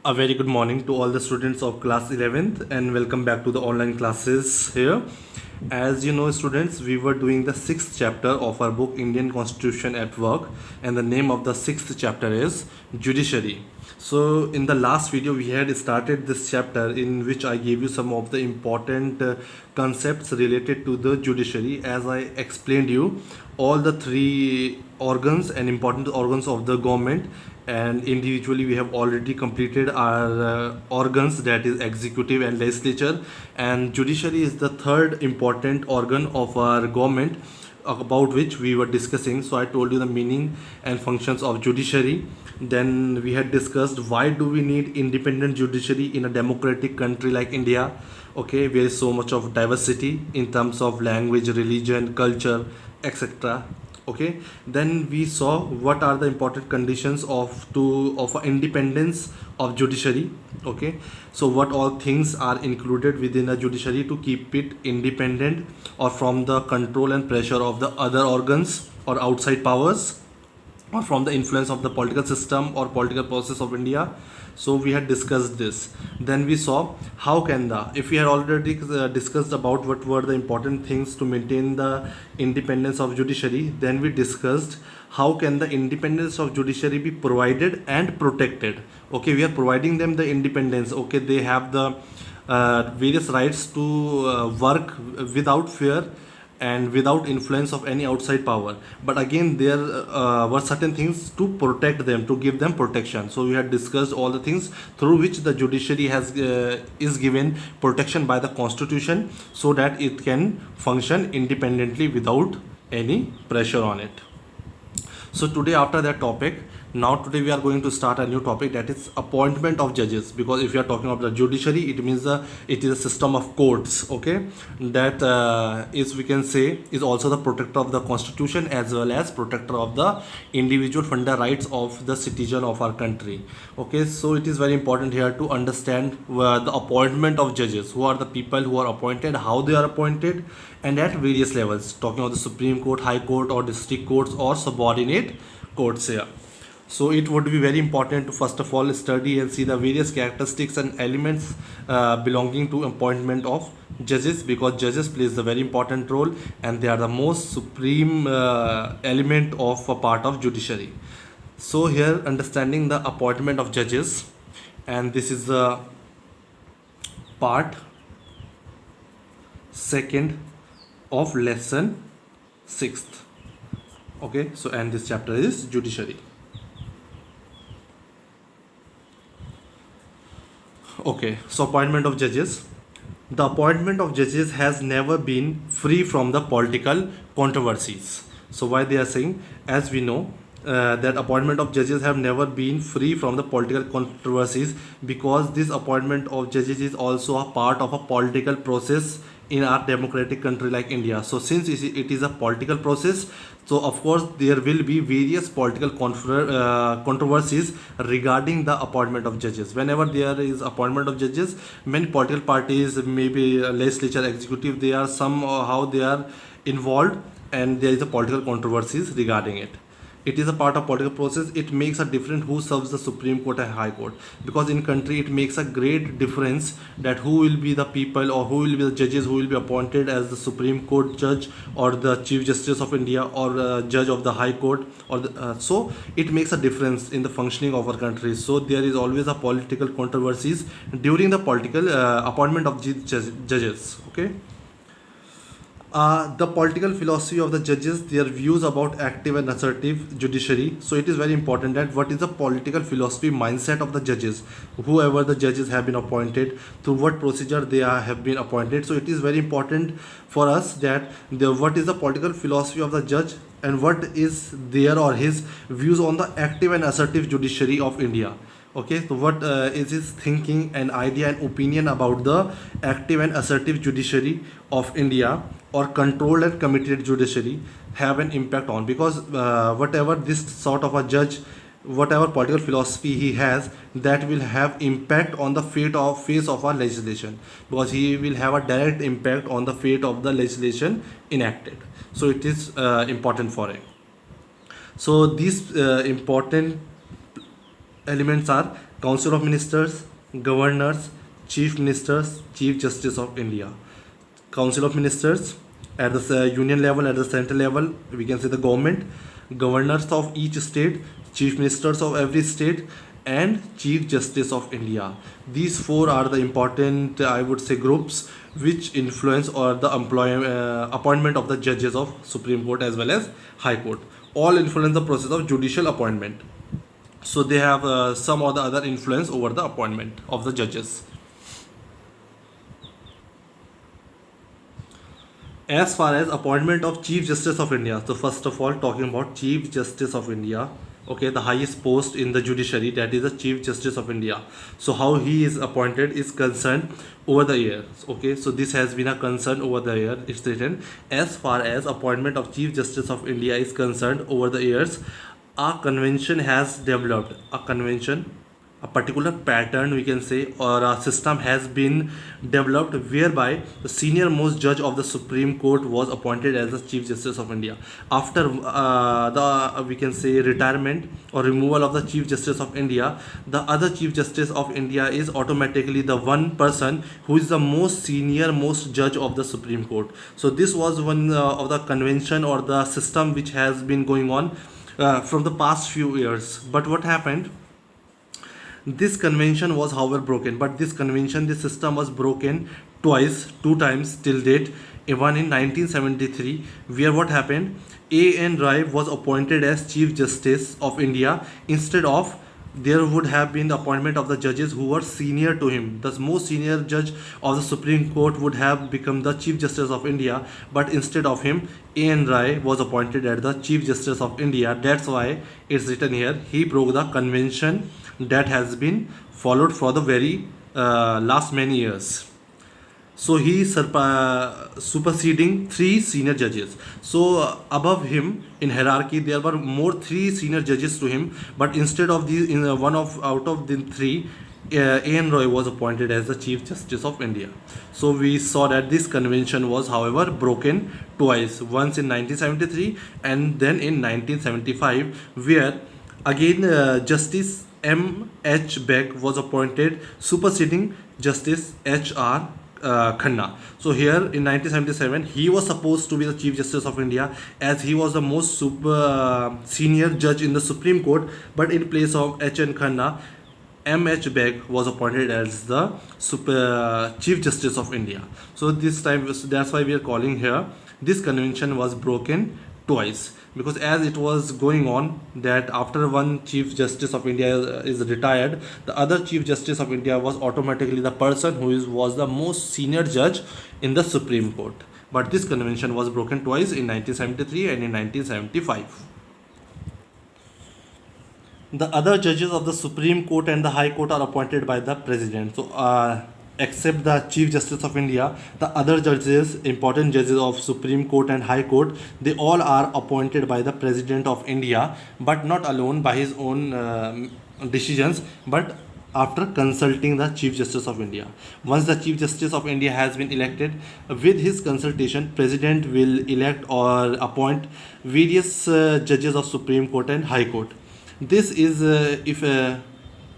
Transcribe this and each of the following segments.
A very good morning to all the students of class 11th and welcome back to the online classes here. As you know, students, we were doing the 6th chapter of our book Indian Constitution at Work, and the name of the 6th chapter is Judiciary. So in the last video we had started this chapter in which I gave you some of the important concepts related to the judiciary. As I explained you all the three organs and important organs of the government, and individually we have already completed our organs, that is executive and legislature, and judiciary is the third important organ of our government about which we were discussing. So I told you the meaning and functions of judiciary. Then we had discussed why do we need independent judiciary in a democratic country like India, okay, where is so much of diversity in terms of language, religion, culture, etc. Okay, then we saw what are the important conditions of independence of judiciary. Okay, so what all things are included within a judiciary to keep it independent or from the control and pressure of the other organs or outside powers or from the influence of the political system or political process of India. So we had discussed this. Then we saw how can the, if we had already discussed about what were the important things to maintain the independence of judiciary, then we discussed how can the independence of judiciary be provided and protected. Okay, we are providing them the independence. Okay, they have the various rights to work without fear and without influence of any outside power, but again there were certain things to protect them, to give them protection. So we had discussed all the things through which the judiciary has is given protection by the constitution so that it can function independently without any pressure on it. So today, after that topic, now today we are going to start a new topic, that is appointment of judges, because if you are talking about the judiciary, it means it is a system of courts. Okay, that is, we can say, is also the protector of the constitution as well as protector of the individual fundamental rights of the citizen of our country. Okay, so it is very important here to understand the appointment of judges, who are the people who are appointed, how they are appointed, and at various levels, talking about the Supreme Court, High Court, or district courts, or subordinate courts here. So it would be very important to first of all study and see the various characteristics and elements belonging to appointment of judges, because judges plays a very important role and they are the most supreme element of a part of judiciary. So here, understanding the appointment of judges, and this is the part second of lesson 6th. Okay, so and this chapter is judiciary. Okay, so appointment of judges. The appointment of judges has never been free from the political controversies. So why they are saying, as we know, that appointment of judges have never been free from the political controversies, because this appointment of judges is also a part of a political process in our democratic country like India. So since it is a political process, so of course there will be various political controversies regarding the appointment of judges. Whenever there is appointment of judges, many political parties, maybe legislature, executive, they are somehow they are involved, and there is a political controversies regarding it. It is a part of political process. It makes a difference who serves the Supreme Court and High Court, because in country it makes a great difference that who will be the people or who will be the judges who will be appointed as the Supreme Court judge or the Chief Justice of India or judge of the High Court, or so it makes a difference in the functioning of our country. So there is always a political controversies during the political appointment of judges. Okay. The political philosophy of the judges, their views about active and assertive judiciary. So it is very important that what is the political philosophy mindset of the judges, whoever the judges have been appointed, through what procedure they have been appointed. So it is very important for us that what is the political philosophy of the judge and what is their or his views on the active and assertive judiciary of India. Okay, so what is his thinking and idea and opinion about the active and assertive judiciary of India, or controlled and committed judiciary, have an impact on, because whatever this sort of a judge, whatever political philosophy he has, that will have impact on the face of our legislation, because he will have a direct impact on the fate of the legislation enacted. So it is important for him. So these important elements are Council of Ministers, Governors, Chief Ministers, Chief Justice of India. Council of Ministers at the union level, at the central level, we can say the government, governors of each state, chief ministers of every state, and Chief Justice of India. These four are the important, I would say, groups which influence or the appointment of the judges of Supreme Court as well as High Court. All influence the process of judicial appointment. So they have some or the other influence over the appointment of the judges. As far as appointment of Chief Justice of India, so first of all, talking about Chief Justice of India, okay, the highest post in the judiciary, that is the Chief Justice of India. So how he is appointed is concerned over the years. Okay, so this has been a concern over the year. It's written, as far as appointment of Chief Justice of India is concerned over the years, a convention has developed. A convention, a particular pattern, we can say, or a system has been developed whereby the senior most judge of the Supreme Court was appointed as the Chief Justice of India. After the we can say retirement or removal of the Chief Justice of India, the other Chief Justice of India is automatically the one person who is the most senior most judge of the Supreme Court. So this was one of the convention or the system which has been going on from the past few years. But what happened? This convention was however broken, but this system was broken two times till date. One in 1973, where what happened? A.N. Rai was appointed as Chief Justice of India. Instead of, there would have been the appointment of the judges who were senior to him. The most senior judge of the Supreme Court would have become the Chief Justice of India, but instead of him, A.N. Rai was appointed as the Chief Justice of India. That's why it's written here, he broke the convention that has been followed for the very last many years. So he is superseding three senior judges. So above him in hierarchy there were more three senior judges to him, but instead of these, in out of the three, A.N. Roy was appointed as the Chief Justice of India. So we saw that this convention was however broken twice, once in 1973 and then in 1975, where again Justice M.H. Beg was appointed, superseding Justice H.R. Khanna. So here in 1977, he was supposed to be the Chief Justice of India, as he was the most senior judge in the Supreme Court. But in place of H.N. Khanna, M.H. Beg was appointed as the Chief Justice of India. So this time, that's why we are calling here, this convention was broken twice, because as it was going on that after one Chief Justice of India is retired, the other Chief Justice of India was automatically the person who was the most senior judge in the Supreme Court. But this convention was broken twice, in 1973 and in 1975. The other judges of the Supreme Court and the High Court are appointed by the President. So except the Chief Justice of India, the other judges, important judges of Supreme Court and High Court, they all are appointed by the President of India, but not alone by his own decisions, but after consulting the Chief Justice of India. Once the Chief Justice of India has been elected, with his consultation, President will elect or appoint various judges of Supreme Court and High Court. This is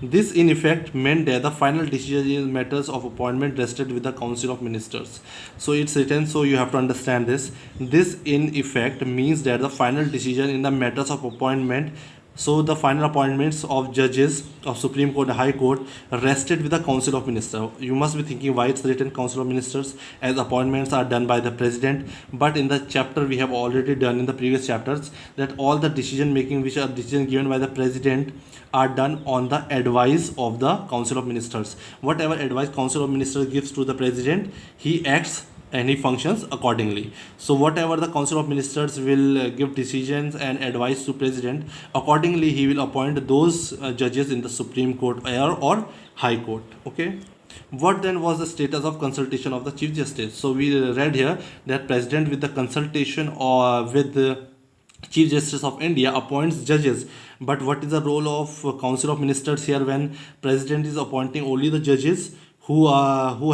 this in effect meant that the final decision in matters of appointment rested with the Council of Ministers. So it's written, so you have to understand this. This in effect means that the final decision in the matters of appointment, so the final appointments of judges of Supreme Court and High Court rested with the Council of Ministers. You must be thinking why it's written Council of Ministers, as appointments are done by the President. But in the chapter we have already done in the previous chapters that all the decision making which are decision given by the President are done on the advice of the Council of Ministers. Whatever advice Council of Ministers gives to the President, he acts and he functions accordingly. So whatever the Council of Ministers will give decisions and advice to President, accordingly he will appoint those judges in the Supreme Court or High Court. Okay. What then was the status of consultation of the Chief Justice? So we read here that President with the consultation or with the Chief Justice of India appoints judges. But what is the role of Council of Ministers here when President is appointing only the judges who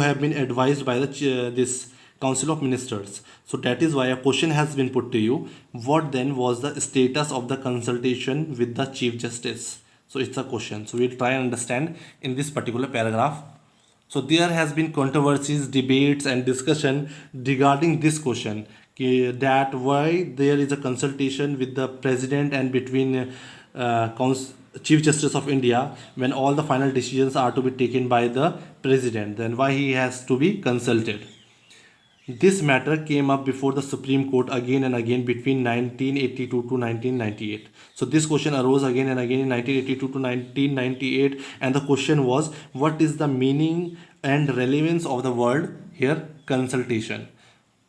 have been advised by the this Council of Ministers? So that is why a question has been put to you. What then was the status of the consultation with the Chief Justice? So it's a question. So we'll try and understand in this particular paragraph. So there has been controversies, debates and discussion regarding this question, that why there is a consultation with the president and between Chief Justice of India when all the final decisions are to be taken by the president, then why he has to be consulted. This matter came up before the Supreme Court again and again between 1982 to 1998. So this question arose again and again in 1982 to 1998, and the question was, what is the meaning and relevance of the word here consultation?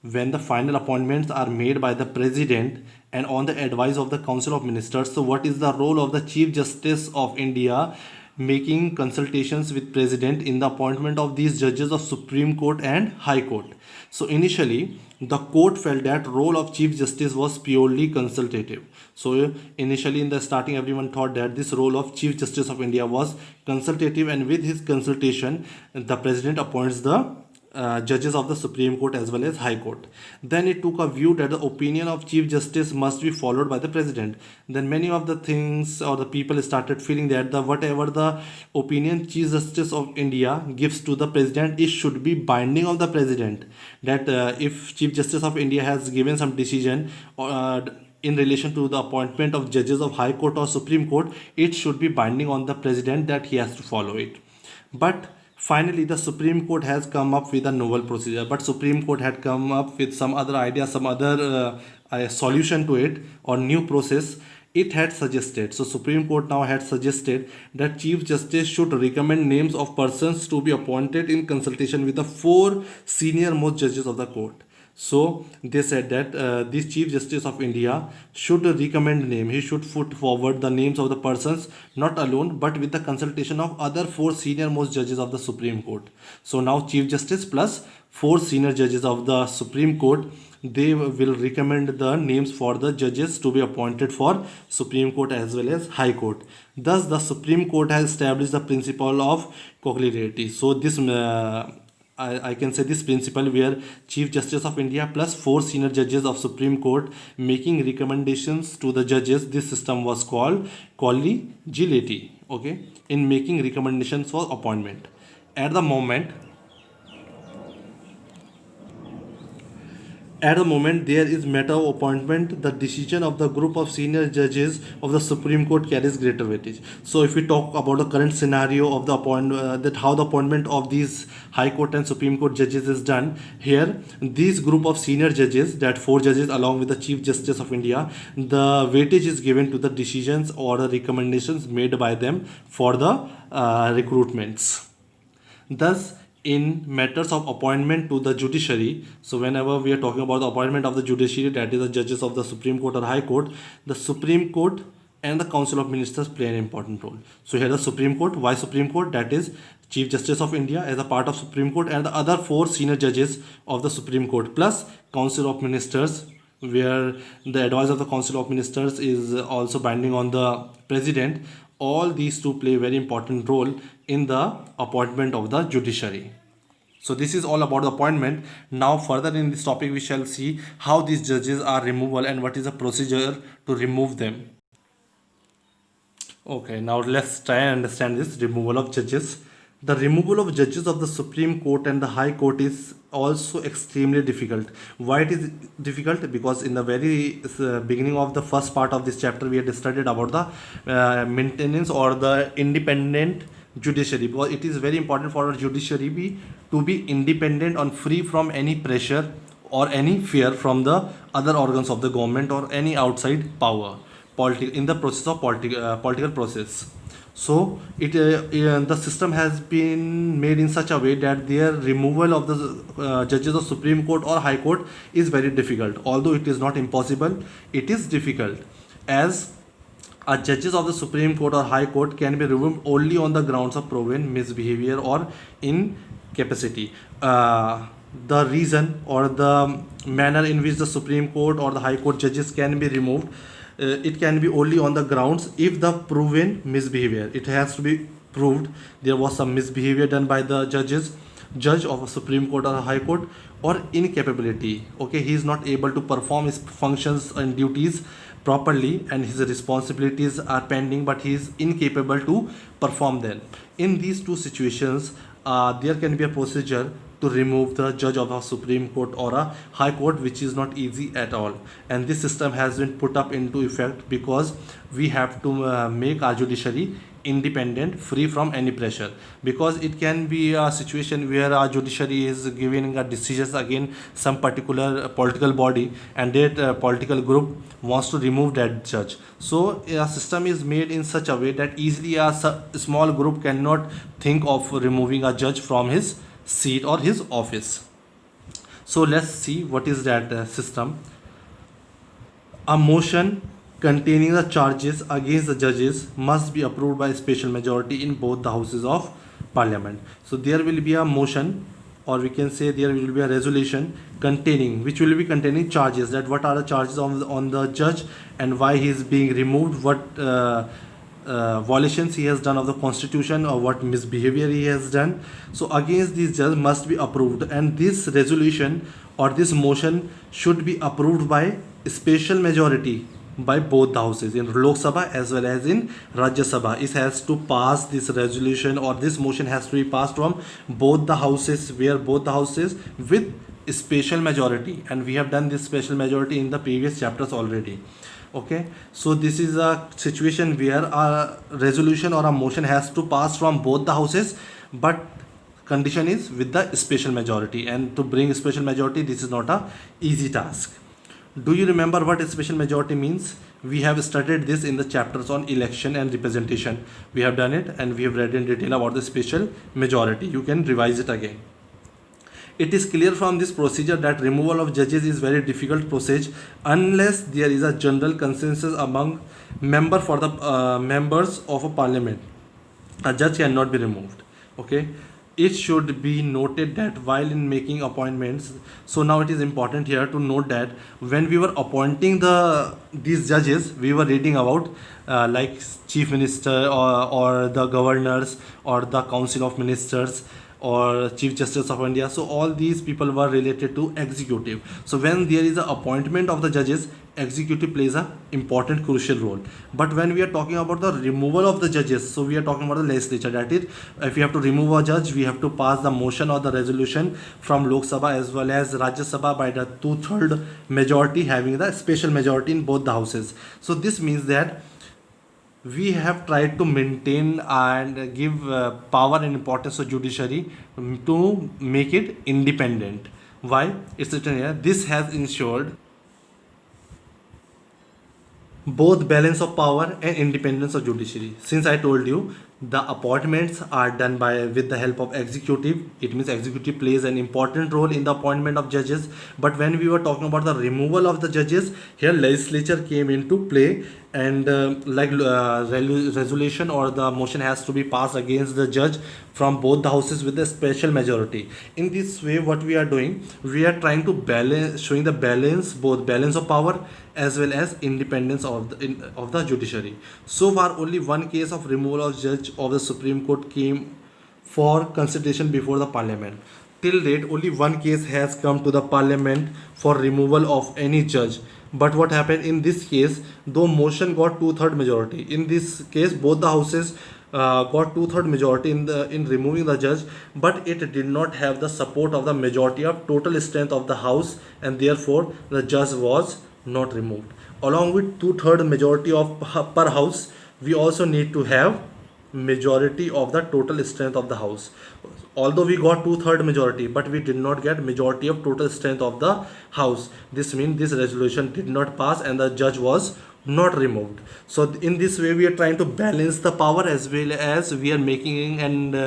When the final appointments are made by the president and on the advice of the Council of Ministers, so what is the role of the Chief Justice of India making consultations with president in the appointment of these judges of Supreme Court and High Court? So initially the court felt that role of Chief Justice was purely consultative. So initially in the starting everyone thought that this role of Chief Justice of India was consultative, and with his consultation the president appoints the judges of the Supreme Court as well as High Court. Then it took a view that the opinion of Chief Justice must be followed by the President. Then many of the things or the people started feeling that the whatever the opinion Chief Justice of India gives to the President, it should be binding on the President. That if Chief Justice of India has given some decision in relation to the appointment of judges of High Court or Supreme Court, it should be binding on the President, that he has to follow it. But finally the Supreme Court has come up with a novel procedure, but Supreme Court had come up with some other idea, some other solution to it or new process it had suggested. So Supreme Court now had suggested that Chief Justice should recommend names of persons to be appointed in consultation with the 4 senior most judges of the court. So they said that this Chief Justice of India should recommend name. He should put forward the names of the persons, not alone, but with the consultation of other 4 senior most judges of the Supreme Court. So now Chief Justice plus 4 senior judges of the Supreme Court, they will recommend the names for the judges to be appointed for Supreme Court as well as High Court. Thus the Supreme Court has established the principle of collegiality. So this I can say this principle where Chief Justice of India plus 4 senior judges of Supreme Court making recommendations to the judges, this system was called collegiality, okay, in making recommendations for appointment. At the moment there is matter of appointment, the decision of the group of senior judges of the Supreme Court carries greater weightage. So if we talk about the current scenario of the that how the appointment of these High Court and Supreme Court judges is done, here these group of senior judges, that 4 judges along with the Chief Justice of India, the weightage is given to the decisions or the recommendations made by them for the recruitments. Thus in matters of appointment to the judiciary, so whenever we are talking about the appointment of the judiciary, that is the judges of the Supreme Court or High Court, the Supreme Court and the Council of Ministers play an important role. So here the Supreme Court, why Supreme Court? That is Chief Justice of India as a part of Supreme Court and the other 4 senior judges of the Supreme Court plus Council of Ministers, where the advice of the Council of Ministers is also binding on the President. All these 2 play a very important role in the appointment of the judiciary. So this is all about the appointment. Now further in this topic we shall see how these judges are removable and what is the procedure to remove them. Okay, now let's try and understand this removal of judges. The removal of judges of the Supreme Court and the High Court is also extremely difficult. Why it is difficult? Because in the very beginning of the first part of this chapter we had studied about the maintenance or the independent judiciary, because it is very important for our judiciary to be independent and free from any pressure or any fear from the other organs of the government or any outside power in the process of political process. So the system has been made in such a way that their removal of the judges of Supreme Court or High Court is very difficult. Although it is not impossible, it is difficult, as judges of the Supreme Court or High Court can be removed only on the grounds of proven misbehavior or incapacity. The reason or the manner in which the Supreme Court or the High Court judges can be removed, it can be only on the grounds if the proven misbehavior, it has to be proved there was some misbehavior done by the judge of a Supreme Court or a High Court, or incapability, okay, he is not able to perform his functions and duties properly and his responsibilities are pending, but he is incapable to perform them. In these two situations, there can be a procedure to remove the judge of a Supreme Court or a High Court, which is not easy at all. And this system has been put up into effect because we have to make our judiciary independent, free from any pressure, because it can be a situation where our judiciary is giving a decisions against some particular political body, and that political group wants to remove that judge. So a system is made in such a way that easily a small group cannot think of removing a judge from his seat or his office. So let's see what is that system. A motion containing the charges against the judges must be approved by special majority in both the houses of parliament. So there will be a motion, or we can say there will be a resolution containing, which will be containing charges, that what are the charges on the judge and why he is being removed, what violations he has done of the constitution, or what misbehavior he has done. So against these judges must be approved, and this resolution or this motion should be approved by special majority by both the houses, in Lok Sabha as well as in Rajya Sabha. It has to pass, this resolution or this motion has to be passed from both the houses, where both the houses with special majority, and we have done this special majority in the previous chapters already. Okay, so this is a situation where a resolution or a motion has to pass from both the houses, but condition is with the special majority, and to bring special majority, this is not a easy task. Do you remember what a special majority means? We have studied this in the chapters on election and representation. We have done it and we have read in detail about the special majority. You can revise it again. It is clear from this procedure that removal of judges is very difficult process unless there is a general consensus among members of a parliament. A judge cannot be removed. Okay. It should be noted that while in making appointments, so now it is important here to note that when we were appointing these judges, we were reading about like chief minister or the governors or the council of ministers or chief justice of India. So all these people were related to executive. So when there is an appointment of the judges, executive plays a important crucial role. But when we are talking about the removal of the judges, so we are talking about the legislature. That is, if we have to remove a judge, we have to pass the motion or the resolution from Lok Sabha as well as Rajya Sabha by the 2/3 majority, having the special majority in both the houses. So this means that we have tried to maintain and give power and importance of judiciary to make it independent. Why? It's written here. This has ensured both balance of power and independence of judiciary. Since I told you the appointments are done with the help of executive, it means executive plays an important role in the appointment of judges. But when we were talking about the removal of the judges, here legislature came into play, and resolution or the motion has to be passed against the judge from both the houses with a special majority. In this way, what we are doing, we are trying to balance, showing the balance, both balance of power as well as independence of the judiciary. So far, only one case of removal of judge of the Supreme Court came for consideration before the parliament. Till date, only one case has come to the parliament for removal of any judge. But what happened in this case, though motion got 2/3 majority, in this case both the houses got 2/3 majority in removing the judge, but it did not have the support of the majority of total strength of the house, and therefore the judge was not removed. Along with 2/3 majority of per house, we also need to have majority of the total strength of the house. Although we got 2/3 majority, but we did not get majority of total strength of the house. This means this resolution did not pass and the judge was not removed. So in this way, we are trying to balance the power as well as we are making and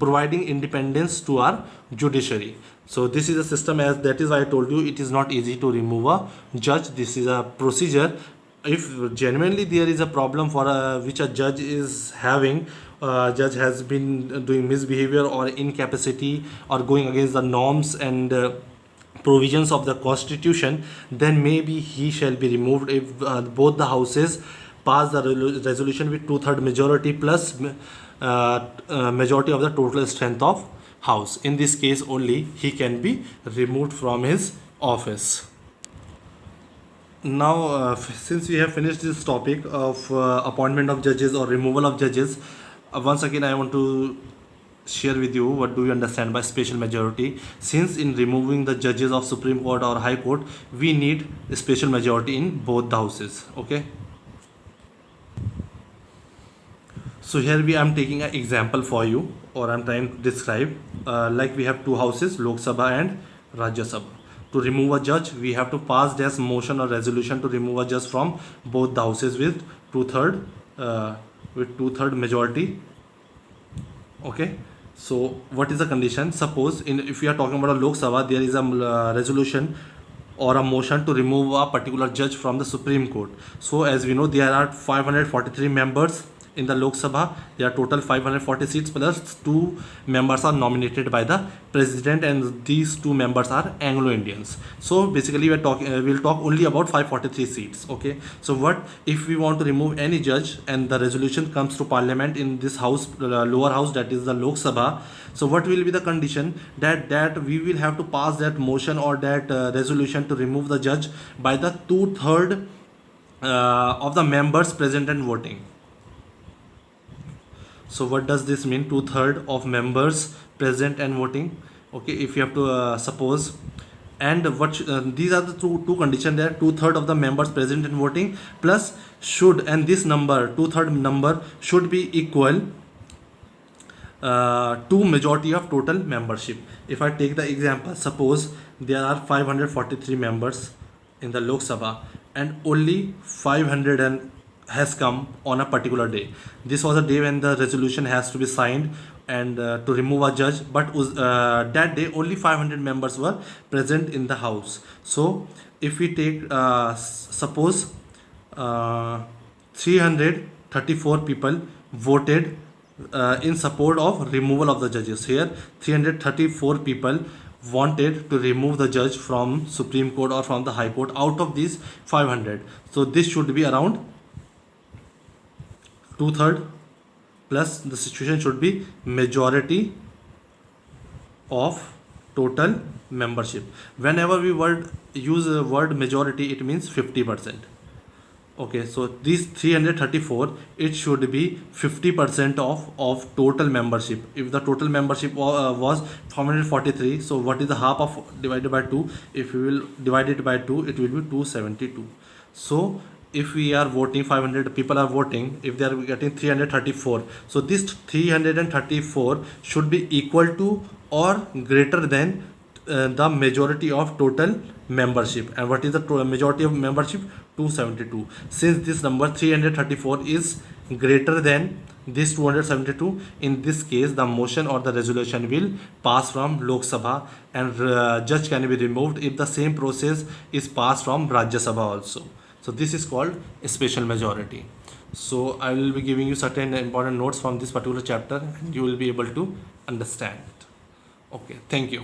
providing independence to our judiciary. So this is a system, as that is why I told you it is not easy to remove a judge. This is a procedure. If genuinely there is a problem for which a judge is having, judge has been doing misbehavior or incapacity or going against the norms and provisions of the constitution, then maybe he shall be removed if both the houses pass the resolution with 2/3 majority plus majority of the total strength of house. In this case only he can be removed from his office. Now, since we have finished this topic of appointment of judges or removal of judges, once again I want to share with you what do you understand by special majority. Since in removing the judges of Supreme Court or High Court, we need a special majority in both the houses. Okay. So here we am taking an example for you, or I'm trying to describe. Like we have two houses, Lok Sabha and Rajya Sabha. To remove a judge, we have to pass this motion or resolution to remove a judge from both the houses with two-third majority. Okay. So what is the condition? Suppose if we are talking about a Lok Sabha, there is a resolution or a motion to remove a particular judge from the Supreme Court. So as we know, there are 543 members in the Lok Sabha. There are total 540 seats plus 2 members are nominated by the president, and these 2 members are Anglo-Indians. So basically we'll talk only about 543 seats. Okay. So what if we want to remove any judge and the resolution comes to parliament in this house, lower house, that is the Lok Sabha. So what will be the condition? That we will have to pass that motion or that resolution to remove the judge by the 2/3 of the members present and voting. So what does this mean? 2/3 of members present and voting. Okay, if you have to suppose, and these are the two conditions there. 2/3 of the members present and voting plus should, and this number 2/3 number should be equal to majority of total membership. If I take the example, suppose there are 543 members in the Lok Sabha and only 500 and has come on a particular day. This was a day when the resolution has to be signed and to remove a judge, but that day only 500 members were present in the house. So if we take suppose 334 people voted in support of removal of the judges. Here 334 people wanted to remove the judge from Supreme Court or from the High Court out of these 500. So this should be around 2/3 plus the situation should be majority of total membership. Whenever we use the word majority, it means 50%. Okay, so these 334, it should be 50% of total membership. If the total membership was 543, so what is the half of divided by 2? If we will divide it by 2, it will be 272. So if we are voting, 500 people are voting, if they are getting 334, so this 334 should be equal to or greater than the majority of total membership. And what is the majority of membership? 272. Since this number 334 is greater than this 272, in this case the motion or the resolution will pass from Lok Sabha, and judge can be removed if the same process is passed from Rajya Sabha also. So this is called a special majority. So I will be giving you certain important notes from this particular chapter and you will be able to understand it. Okay, thank you.